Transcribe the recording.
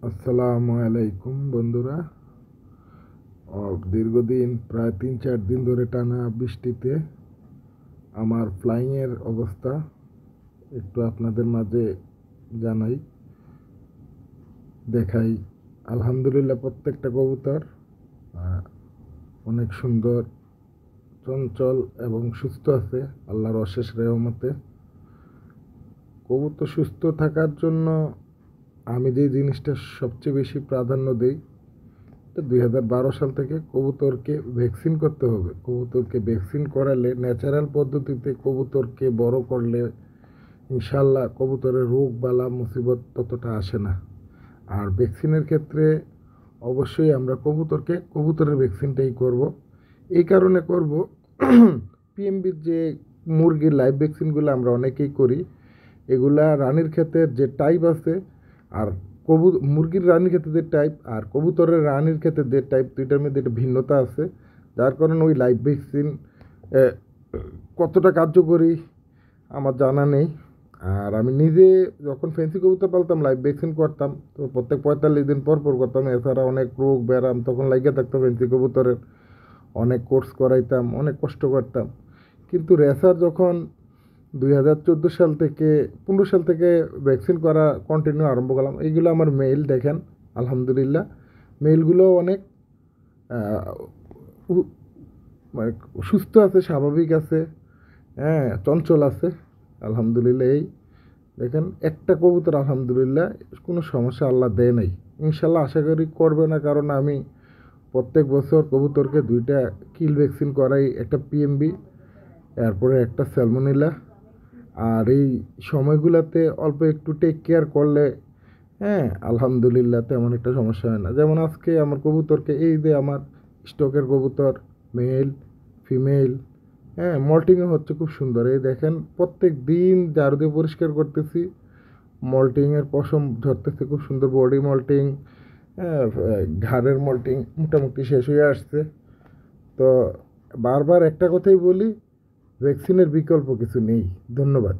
আসসালামু আলাইকুম বন্ধুরা। দীর্ঘদিন প্রায় 3-4 দিন ধরে টানা বৃষ্টিতে আমার ফ্লাইংয়ের অবস্থা একটু আপনাদের মাঝে জানাই, দেখাই। আলহামদুলিল্লাহ প্রত্যেকটা কবুতর অনেক সুন্দর, চঞ্চল এবং সুস্থ আছে আল্লাহর অশেষ রহমতে। কবুতর সুস্থ থাকার জন্য আমি যে জিনিসটা সবচেয়ে বেশি প্রাধান্য দিই, 2012 সাল থেকে কবুতরকে ভ্যাকসিন করতে হবে। কবুতরকে ভ্যাকসিন করালে, ন্যাচারাল পদ্ধতিতে কবুতরকে বড় করলে ইনশাল্লাহ কবুতরের রোগ বালা মুসিবত ততটা আসে না। আর ভ্যাকসিনের ক্ষেত্রে অবশ্যই আমরা কবুতরের ভ্যাকসিনটাই করব। এই কারণে করব, পিএমবির যে মুরগির লাইভ ভ্যাকসিনগুলো আমরা অনেকেই করি, এগুলা রানীর ক্ষেতের যে টাইপ আছে, আর মুরগির রানীর ক্ষেত্রে যে টাইপ আর কবুতরের রানীর ক্ষেত্রে যে টাইপ, দুইটার মধ্যে একটা ভিন্নতা আছে। যার কারণে ওই লাইভ ভ্যাকসিন কতটা কার্যকরী আমার জানা নেই। আর আমি নিজে যখন ফ্যান্সি কবুতর পালতাম লাইভ ভ্যাকসিন করতাম, তো প্রত্যেক 45 দিন পর পর করতাম। এছাড়া অনেক রোগ ব্যারাম তখন লাগিয়ে থাকতো ফ্যান্সি কবুতরের, অনেক কোর্স করাইতাম, অনেক কষ্ট করতাম। কিন্তু রেসার যখন 2014 সাল থেকে 15 সাল থেকে ভ্যাকসিন করা কন্টিনিউ আরম্ভ করলাম, এইগুলো আমার মেইল দেখেন আলহামদুলিল্লাহ, মেইলগুলো অনেক মানে সুস্থ আছে, স্বাভাবিক আছে, হ্যাঁ চঞ্চল আছে আলহামদুলিল্লাহ। এই দেখেন একটা কবুতর আলহামদুলিল্লাহ কোনো সমস্যা আল্লাহ দেয় নাই। ইনশাল্লাহ আশা করি করবে না, কারণ আমি প্রত্যেক বছর কবুতরকে 2টা কিল ভ্যাকসিন করাই, একটা পিএমবি এরপরে একটা স্যালমোনেলা। আর এই সময়গুলোতে অল্প একটু টেক কেয়ার করলে হ্যাঁ আলহামদুলিল্লাহ তেমন একটা সমস্যা হয় না। যেমন আজকে আমার কবুতরকে, এই যে আমার স্টকের কবুতর, মেল ফিমেল, হ্যাঁ মল্টিংও হচ্ছে খুব সুন্দর। এই দেখেন প্রত্যেক দিন ঝাড়ু দিয়ে পরিষ্কার করতেছি, মল্টিংয়ের পশম ধরতেছে খুব সুন্দর, বডি মল্টিং, হ্যাঁ ঘাড়ের মল্টিং মোটামুটি শেষ হয়ে আসছে। তো বারবার একটা কথাই বলি, ভ্যাকসিনের বিকল্প কিছু নেই। ধন্যবাদ।